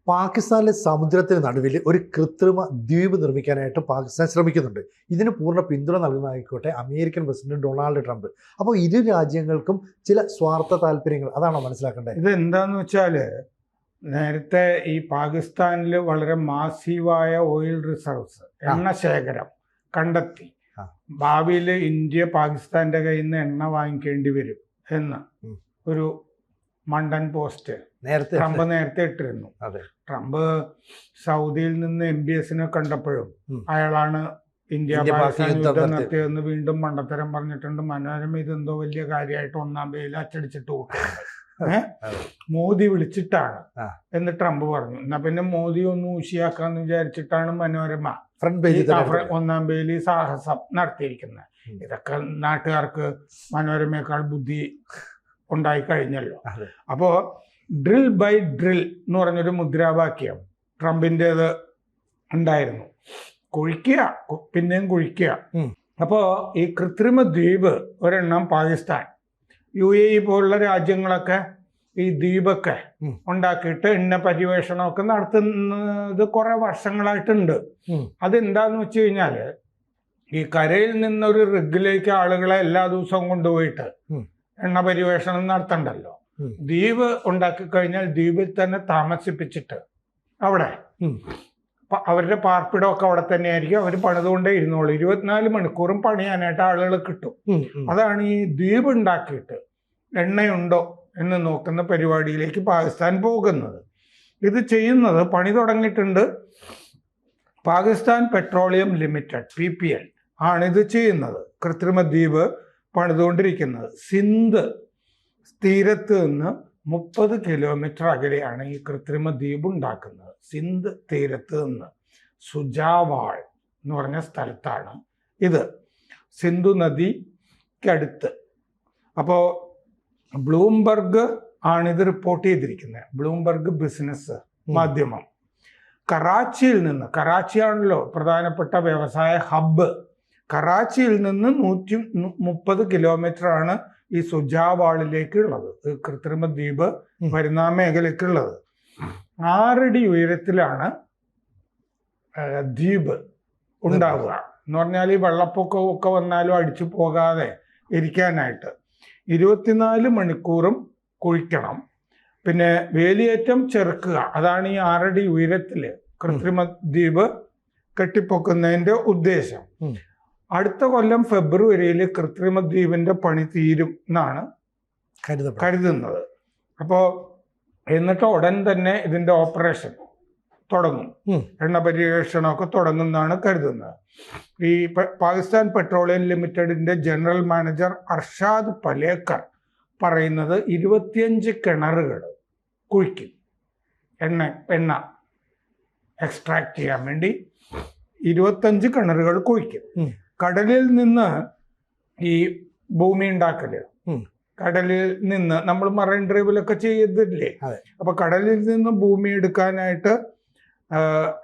പാകിസ്ഥാനിലെ സമുദ്രത്തിന് നടുവിൽ ഒരു കൃത്രിമ ദ്വീപ് നിർമ്മിക്കാനായിട്ട് പാകിസ്ഥാൻ ശ്രമിക്കുന്നുണ്ട്. ഇതിന് പൂർണ്ണ പിന്തുണ നൽകുന്നതായിക്കോട്ടെ അമേരിക്കൻ പ്രസിഡന്റ് ഡൊണാൾഡ് ട്രംപ്. അപ്പോൾ ഇരു രാജ്യങ്ങൾക്കും ചില സ്വാർത്ഥ താല്പര്യങ്ങൾ, അതാണോ മനസ്സിലാക്കേണ്ടത്? ഇത് എന്താന്ന് വെച്ചാൽ, നേരത്തെ ഈ പാകിസ്ഥാനിൽ വളരെ മാസീവായ ഓയിൽ റിസർവ്സ്, എണ്ണ ശേഖരം കണ്ടെത്തി. ഭാവിയിൽ ഇന്ത്യ പാകിസ്ഥാന്റെ കയ്യിൽ നിന്ന് എണ്ണ വാങ്ങിക്കേണ്ടി വരും എന്ന് ഒരു മണ്ടൻ പോസ്റ്റ് ട്രംപ് നേരത്തെ ഇട്ടിരുന്നു. ട്രംപ് സൗദിയിൽ നിന്ന് MBSനെ കണ്ടപ്പോഴും അയാളാണ് ഇന്ത്യ പാകിസ്ഥാൻ യുദ്ധം നടത്തിയതെന്ന് വീണ്ടും മണ്ടത്തരം പറഞ്ഞിട്ടുണ്ട്. മനോരമ ഇതെന്തോ വലിയ കാര്യമായിട്ട് 1-ാം പേജിൽ അച്ചടിച്ചിട്ട് കൊടുക്കുന്നത്. മോദി വിളിച്ചിട്ടാണ് എന്ന് ട്രംപ് പറഞ്ഞു. എന്നാ പിന്നെ മോദി ഒന്ന് ഊശിയാക്കാന്ന് വിചാരിച്ചിട്ടാണ് മനോരമ ഫ്രണ്ട് പേജിൽ 1-ാം പേജിൽ സാഹസം നടത്തിയിരിക്കുന്നത്. ഇതൊക്കെ നാട്ടുകാർക്ക് മനോരമയേക്കാൾ ബുദ്ധി ഉണ്ടായി കഴിഞ്ഞല്ലോ. അപ്പോ ഡ്രിൽ ബൈ ഡ്രിൽ എന്ന് പറഞ്ഞൊരു മുദ്രാവാക്യം ട്രംപിൻ്റെത് ഉണ്ടായിരുന്നു. കുഴിക്കുക, പിന്നെയും കുഴിക്കുക. അപ്പോ ഈ കൃത്രിമ ദ്വീപ് ഒരെണ്ണം പാകിസ്ഥാൻ, UAE പോലുള്ള രാജ്യങ്ങളൊക്കെ ഈ ദ്വീപൊക്കെ ഉണ്ടാക്കിയിട്ട് എണ്ണ പര്യവേഷണമൊക്കെ നടത്തുന്നത് കുറെ വർഷങ്ങളായിട്ടുണ്ട്. അതെന്താന്ന് വെച്ച് കഴിഞ്ഞാല്, ഈ കരയിൽ നിന്നൊരു റിഗിലേക്ക് ആളുകളെ എല്ലാ ദിവസവും കൊണ്ടുപോയിട്ട് എണ്ണ പര്യവേഷണം നടത്തണ്ടല്ലോ. ദ്വീപ് ഉണ്ടാക്കി കഴിഞ്ഞാൽ ദ്വീപിൽ തന്നെ താമസിപ്പിച്ചിട്ട് അവിടെ അവരുടെ പാർപ്പിടമൊക്കെ അവിടെ തന്നെ ആയിരിക്കും. അവർ പണിതുകൊണ്ടേ ഇരുന്നോളൂ. 24 മണിക്കൂറും പണിയാനായിട്ട് ആളുകൾ കിട്ടും. അതാണ് ഈ ദ്വീപ് ഉണ്ടാക്കിയിട്ട് എണ്ണയുണ്ടോ എന്ന് നോക്കുന്ന പരിപാടിയിലേക്ക് പാകിസ്ഥാൻ പോകുന്നത്. ഇത് ചെയ്യുന്നത്, പണി തുടങ്ങിയിട്ടുണ്ട്. പാകിസ്ഥാൻ പെട്രോളിയം ലിമിറ്റഡ് PPL ആണിത് ചെയ്യുന്നത്. കൃത്രിമ ദ്വീപ് പണിതുകൊണ്ടിരിക്കുന്നത്. സിന്ധ് തീരത്ത് നിന്ന് 30 കിലോമീറ്റർ അകലെയാണ് ഈ കൃത്രിമ ദ്വീപ് ഉണ്ടാക്കുന്നത്. സിന്ധ് തീരത്ത് നിന്ന് സുജാവാൾ എന്ന് പറഞ്ഞ സ്ഥലത്താണ് ഇത്, സിന്ധു നദിക്കടുത്ത്. അപ്പോൾ ബ്ലൂംബർഗ് ആണിത് റിപ്പോർട്ട് ചെയ്തിരിക്കുന്നത്. ബ്ലൂംബർഗ് ബിസിനസ് മാധ്യമം. കറാച്ചിയിൽ നിന്ന്, കറാച്ചിയാണല്ലോ പ്രധാനപ്പെട്ട വ്യവസായ ഹബ്ബ്, കറാച്ചിയിൽ നിന്ന് 130 കിലോമീറ്റർ ആണ് ഈ സുജാവാളിലേക്കുള്ളത്, കൃത്രിമ ദ്വീപ് വരുന്ന മേഖലയ്ക്കുള്ളത്. 6 അടി ഉയരത്തിലാണ് ദ്വീപ് ഉണ്ടാവുക. എന്ന് പറഞ്ഞാൽ ഈ വെള്ളപ്പൊക്കമൊക്കെ വന്നാലും അടിച്ചു പോകാതെ ഇരിക്കാനായിട്ട് 24 മണിക്കൂറും കുഴിക്കണം. പിന്നെ വേലിയേറ്റം ചെറുക്കുക, അതാണ് ഈ 6 അടി ഉയരത്തിൽ കൃത്രിമ ദ്വീപ് കെട്ടിപ്പൊക്കുന്നതിന്റെ ഉദ്ദേശം. അടുത്ത കൊല്ലം ഫെബ്രുവരിയിൽ കൃത്രിമ ദ്വീപിന്റെ പണി തീരും എന്നാണ് കരുതുന്നത്. അപ്പോൾ എന്നിട്ട് ഉടൻ തന്നെ ഇതിന്റെ ഓപ്പറേഷൻ തുടങ്ങും, എണ്ണ പര്യവേഷണമൊക്കെ തുടങ്ങുന്നതാണ് കരുതുന്നത്. ഈ പാകിസ്ഥാൻ പെട്രോളിയം ലിമിറ്റഡിന്റെ ജനറൽ മാനേജർ അർഷാദ് പലേക്കർ പറയുന്നത് 25 കിണറുകൾ കുഴിക്കും. എണ്ണ എക്സ്ട്രാക്ട് ചെയ്യാൻ വേണ്ടി 25 കിണറുകൾ കുഴിക്കും. കടലിൽ നിന്ന് ഈ ഭൂമി ഉണ്ടാക്കല്, കടലിൽ നിന്ന് നമ്മൾ മറൈൻ ഡ്രൈവിലൊക്കെ ചെയ്തില്ലേ. അപ്പൊ കടലിൽ നിന്ന് ഭൂമി എടുക്കാനായിട്ട്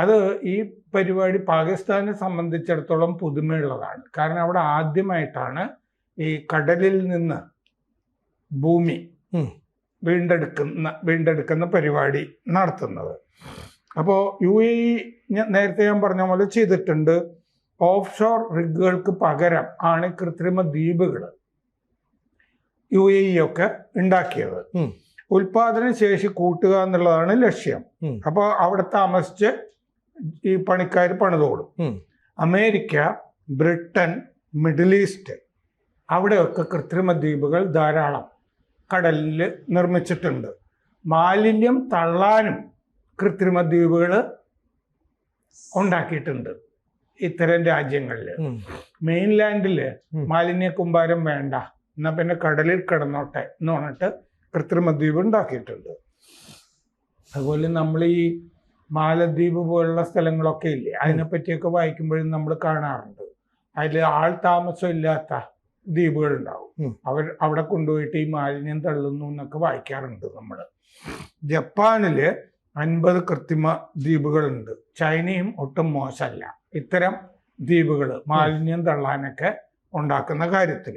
അത് ഈ പരിപാടി പാകിസ്ഥാനെ സംബന്ധിച്ചിടത്തോളം പുതുമയുള്ളതാണ്. കാരണം അവിടെ ആദ്യമായിട്ടാണ് ഈ കടലിൽ നിന്ന് ഭൂമി വീണ്ടെടുക്കുന്ന പരിപാടി നടത്തുന്നത്. അപ്പോൾ UAE നേരത്തെ ഞാൻ പറഞ്ഞ പോലെ ചെയ്തിട്ടുണ്ട്. ഓഫ് ഷോർ റിഗുകൾക്ക് പകരം ആണ് കൃത്രിമ ദ്വീപുകൾ UAE ഒക്കെ ഉണ്ടാക്കിയത്. ഉൽപാദന ശേഷി കൂട്ടുക എന്നുള്ളതാണ് ലക്ഷ്യം. അപ്പോൾ അവിടെ താമസിച്ച് ഈ പണിക്കാർ പണിതോളും. അമേരിക്ക, ബ്രിട്ടൻ, മിഡിൽ ഈസ്റ്റ് അവിടെയൊക്കെ കൃത്രിമ ദ്വീപുകൾ ധാരാളം കടലിൽ നിർമ്മിച്ചിട്ടുണ്ട്. മാലിന്യം തള്ളാനും കൃത്രിമ ദ്വീപുകൾ ഉണ്ടാക്കിയിട്ടുണ്ട് ഇത്തരം രാജ്യങ്ങളിൽ. മെയിൻലാൻഡിൽ മാലിന്യ കൂമ്പാരം വേണ്ട, എന്നാ പിന്നെ കടലിൽ കിടന്നോട്ടെ എന്ന് പറഞ്ഞിട്ട് കൃത്രിമ ദ്വീപ് ഉണ്ടാക്കിയിട്ടുണ്ട്. അതുപോലെ നമ്മൾ ഈ മാലദ്വീപ് പോലുള്ള സ്ഥലങ്ങളൊക്കെ ഇല്ലേ, അതിനെപ്പറ്റിയൊക്കെ വായിക്കുമ്പോഴും നമ്മൾ കാണാറുണ്ട്. അതിൽ ആൾ താമസം ഇല്ലാത്ത ദ്വീപുകൾ ഉണ്ടാവും. അവിടെ കൊണ്ടുപോയിട്ട് ഈ മാലിന്യം തള്ളുന്നു എന്നൊക്കെ വായിക്കാറുണ്ട് നമ്മൾ. ജപ്പാനില് 50 കൃത്രിമ ദ്വീപുകളുണ്ട്. ചൈനയും ഒട്ടും മോശമല്ല ഇത്തരം ദ്വീപുകൾ മാലിന്യം തള്ളാനൊക്കെ ഉണ്ടാക്കുന്ന കാര്യത്തിൽ.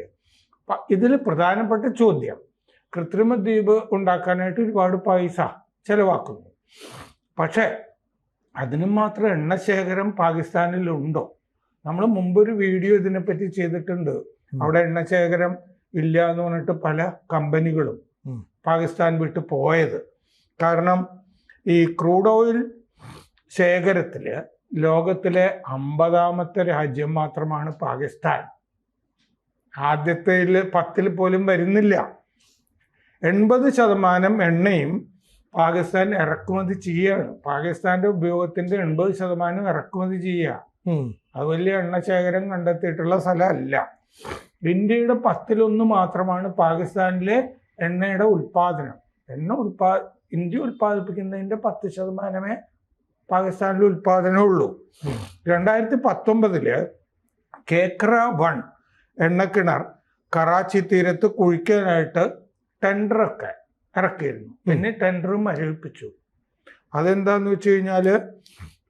ഇതിൽ പ്രധാനപ്പെട്ട ചോദ്യം, കൃത്രിമ ദ്വീപ് ഉണ്ടാക്കാനായിട്ട് ഒരുപാട് പൈസ ചെലവാക്കുന്നു. പക്ഷേ അതിനും മാത്രം എണ്ണ ശേഖരം പാകിസ്ഥാനിലുണ്ടോ? നമ്മൾ മുമ്പൊരു വീഡിയോ ഇതിനെപ്പറ്റി ചെയ്തിട്ടുണ്ട്. അവിടെ എണ്ണ ശേഖരം ഇല്ല എന്ന് പറഞ്ഞിട്ട് പല കമ്പനികളും പാകിസ്ഥാൻ വിട്ട് പോയത്. കാരണം ഈ ക്രൂഡ് ഓയിൽ ശേഖരത്തിൽ ലോകത്തിലെ 50ാമത്തെ രാജ്യം മാത്രമാണ് പാകിസ്ഥാൻ. ആദ്യത്തെ 10ൽ പോലും വരുന്നില്ല. 80% എണ്ണയും പാകിസ്ഥാൻ ഇറക്കുമതി ചെയ്യുകയാണ്. പാകിസ്ഥാന്റെ ഉപയോഗത്തിന്റെ 80% ഇറക്കുമതി ചെയ്യുക. അത് വലിയ എണ്ണ ശേഖരം കണ്ടെത്തിയിട്ടുള്ള സ്ഥലമല്ല. ഇന്ത്യയുടെ 10ൽ1 മാത്രമാണ് പാകിസ്ഥാനിലെ എണ്ണയുടെ ഉൽപാദനം. ഇന്ത്യ ഉൽപ്പാദിപ്പിക്കുന്നതിന്റെ 10% പാകിസ്ഥാനിൽ ഉൽപാദനമുള്ളൂ. 2019 കേക്ര 1 എണ്ണക്കിണർ കറാച്ചി തീരത്ത് കുഴിക്കാനായിട്ട് ടെൻഡറൊക്കെ ഇറക്കിയിരുന്നു. പിന്നെ ടെൻഡർ മരവിപ്പിച്ചു. അതെന്താന്ന് വെച്ച് കഴിഞ്ഞാല്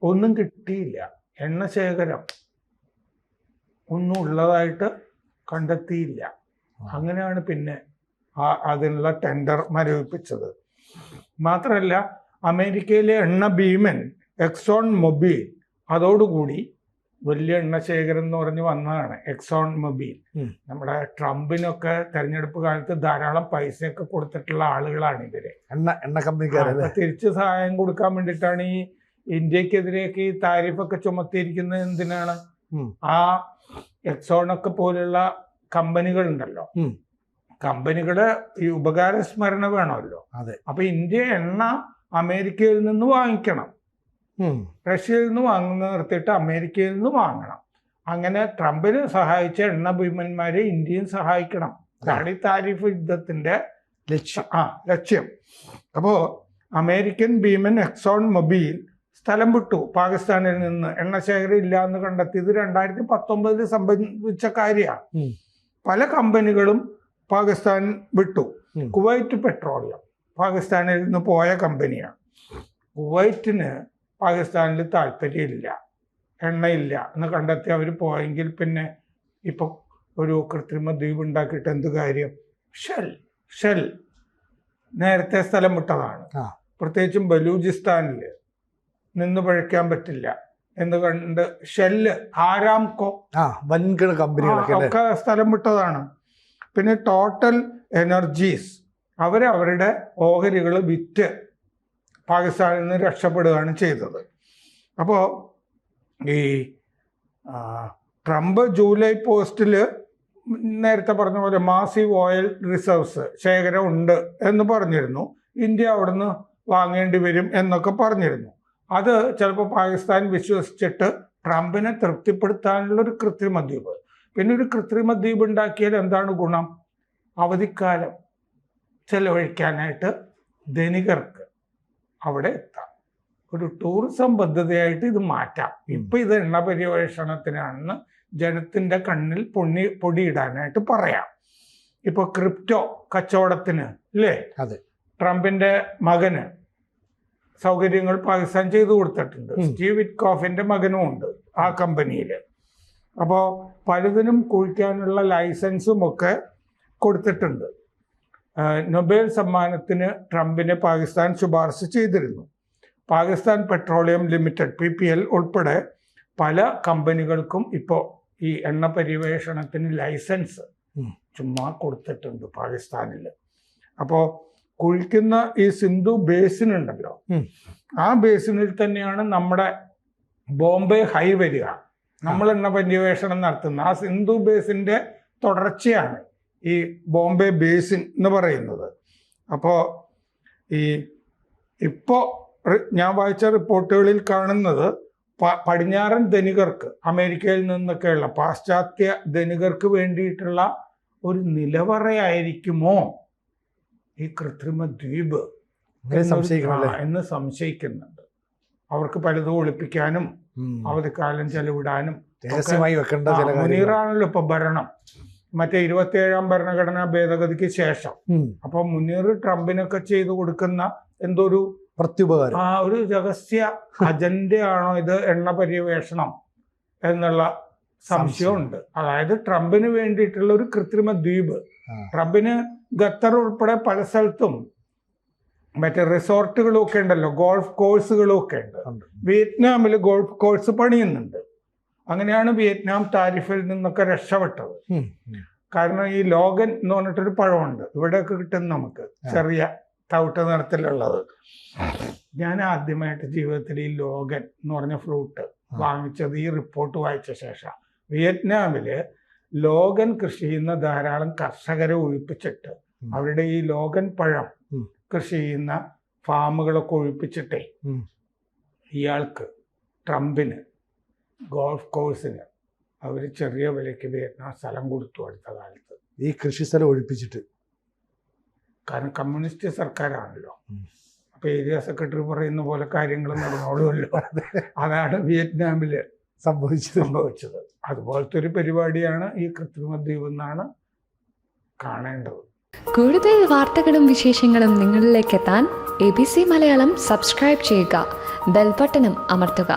ഒന്നും കിട്ടിയില്ല. എണ്ണ ശേഖരം ഒന്നും ഉള്ളതായിട്ട് കണ്ടെത്തിയില്ല. അങ്ങനെയാണ് പിന്നെ അതിനുള്ള ടെൻഡർ മരവിപ്പിച്ചത്. മാത്രമല്ല, അമേരിക്കയിലെ എണ്ണ ഭീമൻ എക്സോൺ മൊബൈൽ അതോടുകൂടി വലിയ എണ്ണ ശേഖരം എന്ന് പറഞ്ഞ് വന്നതാണ്. എക്സോൺ മൊബൈൽ നമ്മുടെ ട്രംപിനൊക്കെ തെരഞ്ഞെടുപ്പ് കാലത്ത് ധാരാളം പൈസയൊക്കെ കൊടുത്തിട്ടുള്ള ആളുകളാണ് ഇവര്. എണ്ണ കമ്പനിക്കാരല്ലേ? തിരിച്ച് സഹായം കൊടുക്കാൻ വേണ്ടിയിട്ടാണ് ഈ ഇന്ത്യക്കെതിരെയൊക്കെ ഈ താരിഫൊക്കെ ചുമത്തിയിരിക്കുന്നത്. എന്തിനാണ്? ആ എക്സോണൊക്കെ പോലുള്ള കമ്പനികൾ ഉണ്ടല്ലോ, കമ്പനികളുടെ ഈ ഉപകാര സ്മരണ വേണമല്ലോ. അപ്പൊ ഇന്ത്യ എണ്ണ അമേരിക്കയിൽ നിന്ന് വാങ്ങിക്കണം. റഷ്യയിൽ നിന്ന് വാങ്ങുന്ന നിർത്തിയിട്ട് അമേരിക്കയിൽ നിന്ന് വാങ്ങണം. അങ്ങനെ ട്രംപിന് സഹായിച്ച എണ്ണ ഭീമന്മാരെ ഇന്ത്യയും സഹായിക്കണം. അതാണ് ഈ താരിഫ് യുദ്ധത്തിന്റെ ലക്ഷ്യം. അപ്പോ അമേരിക്കൻ ഭീമൻ എക്സോൺ മൊബൈൽ സ്ഥലം വിട്ടു. പാകിസ്ഥാനിൽ നിന്ന് എണ്ണ ശേഖരം ഇല്ല എന്ന് കണ്ടെത്തിയത് 2019 സംഭവിച്ച കാര്യമാണ്. പല കമ്പനികളും പാകിസ്ഥാൻ വിട്ടു. കുവൈറ്റ് പെട്രോളിയം പാകിസ്ഥാനിൽ നിന്ന് പോയ കമ്പനിയാണ്. കുവൈറ്റിന് പാകിസ്ഥാനിൽ താല്പര്യമില്ല, എണ്ണയില്ല എന്ന് കണ്ടെത്തി അവർ പോയെങ്കിൽ പിന്നെ ഇപ്പൊ ഒരു കൃത്രിമ ദ്വീപ് ഉണ്ടാക്കിയിട്ട് എന്ത് കാര്യം? ഷെൽ നേരത്തെ സ്ഥലം വിട്ടതാണ്. പ്രത്യേകിച്ചും ബലൂചിസ്ഥാനിൽ നിന്ന് പഴയ്ക്കാൻ പറ്റില്ല എന്ന് കണ്ട് ഷെല്ല്, ആരാംകോ, വൻകിട കമ്പനികളൊക്കെ സ്ഥലം വിട്ടതാണ്. പിന്നെ ടോട്ടൽ എനർജീസ് അവരുടെ ഓഹരികൾ വിറ്റ് പാകിസ്ഥാനിൽ നിന്ന് രക്ഷപ്പെടുകയാണ് ചെയ്തത്. അപ്പോൾ ഈ ട്രംപ് ജൂലൈ പോസ്റ്റിൽ നേരത്തെ പറഞ്ഞ പോലെ മാസീവ് ഓയിൽ റിസർവ്സ് ശേഖരം ഉണ്ട് എന്ന് പറഞ്ഞിരുന്നു. ഇന്ത്യ അവിടുന്ന് വാങ്ങേണ്ടി വരും എന്നൊക്കെ പറഞ്ഞിരുന്നു. അത് ചിലപ്പോൾ പാകിസ്ഥാൻ വിശ്വസിച്ചിട്ട് ട്രംപിനെ തൃപ്തിപ്പെടുത്താനുള്ളൊരു കൃത്രിമ ദ്വീപ്. പിന്നെ ഒരു കൃത്രിമ ദ്വീപ് ഉണ്ടാക്കിയാൽ എന്താണ് ഗുണം? അവധിക്കാലം ചെലവഴിക്കാനായിട്ട് ധനികർക്ക് അവിടെ എത്താം. ഒരു ടൂറിസം പദ്ധതിയായിട്ട് ഇത് മാറ്റാം. ഇപ്പൊ ഇത് എണ്ണ പര്യവേഷണത്തിനാണെന്ന് ജനത്തിന്റെ കണ്ണിൽ പൊടിയിടാനായിട്ട് പറയാം. ഇപ്പൊ ക്രിപ്റ്റോ കച്ചവടത്തിന് അല്ലേ, ട്രംപിന്റെ മകന് സൗകര്യങ്ങൾ പാകിസ്ഥാൻ ചെയ്തു കൊടുത്തിട്ടുണ്ട്. സ്റ്റീവ് വിറ്റ്കോഫിന്റെ മകനും ഉണ്ട് ആ കമ്പനിയിൽ. അപ്പോൾ പലതിനും കുഴിക്കാനുള്ള ലൈസൻസും ഒക്കെ കൊടുത്തിട്ടുണ്ട്. നൊബേൽ സമ്മാനത്തിന് ട്രംപിനെ പാകിസ്ഥാൻ ശുപാർശ ചെയ്തിരുന്നു. പാകിസ്ഥാൻ പെട്രോളിയം ലിമിറ്റഡ് PPL ഉൾപ്പെടെ പല കമ്പനികൾക്കും ഇപ്പോൾ ഈ എണ്ണ പര്യവേഷണത്തിന് ലൈസൻസ് ചുമ്മാ കൊടുത്തിട്ടുണ്ട് പാകിസ്ഥാനിൽ. അപ്പോൾ കുഴിക്കുന്ന ഈ സിന്ധു ബേസിൻ ഉണ്ടല്ലോ, ആ ബേസിനിൽ തന്നെയാണ് നമ്മുടെ ബോംബെ ഹൈ വരിക. നമ്മൾ എണ്ണ പര്യവേഷണം നടത്തുന്ന ആ സിന്ധു ബേസിന്റെ തുടർച്ചയാണ് ഈ ബോംബെ ബേസിൻ എന്ന് പറയുന്നത്. അപ്പോൾ ഇപ്പോൾ ഞാൻ വായിച്ച റിപ്പോർട്ടുകളിൽ കാണുന്നത് പടിഞ്ഞാറൻ ധനികർക്ക്, അമേരിക്കയിൽ നിന്നൊക്കെയുള്ള പാശ്ചാത്യ ധനികർക്ക് വേണ്ടിയിട്ടുള്ള ഒരു നിലവറയായിരിക്കുമോ ഈ കൃത്രിമ ദ്വീപ് എന്ന് സംശയിക്കുന്നുണ്ട്. അവർക്ക് പലതും ഒളിപ്പിക്കാനും അവധിക്കാലം ചെലവിടാനും. മുനീറാണല്ലോ ഇപ്പൊ ഭരണം, മറ്റേ 27ാം ഭരണഘടനാ ഭേദഗതിക്ക് ശേഷം. അപ്പൊ മുനീർ ട്രംപിനൊക്കെ ചെയ്തു കൊടുക്കുന്ന എന്തോ ഒരു പ്രത്യുപകാരം, ഒരു രഹസ്യ അജണ്ടയാണോ ഇത് എണ്ണ പര്യവേഷണം എന്നുള്ള സംശയമുണ്ട്. അതായത് ട്രംപിന് വേണ്ടിയിട്ടുള്ള ഒരു കൃത്രിമ ദ്വീപ്. ട്രംപിന് ഖത്തർ ഉൾപ്പെടെ പല സ്ഥലത്തും മറ്റേ റിസോർട്ടുകളും ഒക്കെ ഉണ്ടല്ലോ, ഗോൾഫ് കോഴ്സുകളും ഒക്കെ ഉണ്ട്. ഉണ്ട്. വിയറ്റ്നാമിൽ ഗോൾഫ് കോഴ്സ് പണിയുന്നുണ്ട്. അങ്ങനെയാണ് വിയറ്റ്നാം താരിഫിൽ നിന്നൊക്കെ രക്ഷപ്പെട്ടത്. കാരണം ഈ ലോഗൻ എന്ന് പറഞ്ഞിട്ടൊരു പഴമുണ്ട്, ഇവിടെയൊക്കെ കിട്ടും നമുക്ക്, ചെറിയ തവിട്ട നിറത്തിലുള്ളത്. ഞാൻ ആദ്യമായിട്ട് ജീവിതത്തിൽ ഈ ലോഗൻ എന്ന് പറഞ്ഞ ഫ്രൂട്ട് വാങ്ങിച്ചത് ഈ റിപ്പോർട്ട് വായിച്ച ശേഷം. വിയറ്റ്നാമില് ലോഗൻ കൃഷി ചെയ്യുന്ന ധാരാളം കർഷകരെ ഒഴിപ്പിച്ചിട്ട് അവരുടെ ഈ ലോഗൻ പഴം കൃഷി ചെയ്യുന്ന ഫാമുകളൊക്കെ ഒഴിപ്പിച്ചിട്ടേ ഇയാൾക്ക്, ട്രംപിന്, ഗോൾഫ് കോഴ്സിന് അവർ ചെറിയ വിലയ്ക്ക് വിയറ്റ്നാം സ്ഥലം കൊടുത്തു അടുത്ത കാലത്ത്. ഈ കൃഷി സ്ഥലം ഒഴിപ്പിച്ചിട്ട്. കാരണം കമ്മ്യൂണിസ്റ്റ് സർക്കാരാണല്ലോ, അപ്പൊ ഏരിയ സെക്രട്ടറി പറയുന്ന പോലെ കാര്യങ്ങൾ നടന്നോളുമല്ലോ. അതാണ് വിയറ്റ്നാമില് സംഭവിച്ചത്. അതുപോലത്തെ ഒരു പരിപാടിയാണ് ഈ കൃത്രിമ ദ്വീപ് എന്നാണ് കാണേണ്ടത്. കൂടുതൽ വാർത്തകളും വിശേഷങ്ങളും നിങ്ങളിലേക്ക് എത്താൻ ABC മലയാളം സബ്സ്ക്രൈബ് ചെയ്യുക, ബെൽബട്ടനും അമർത്തുക.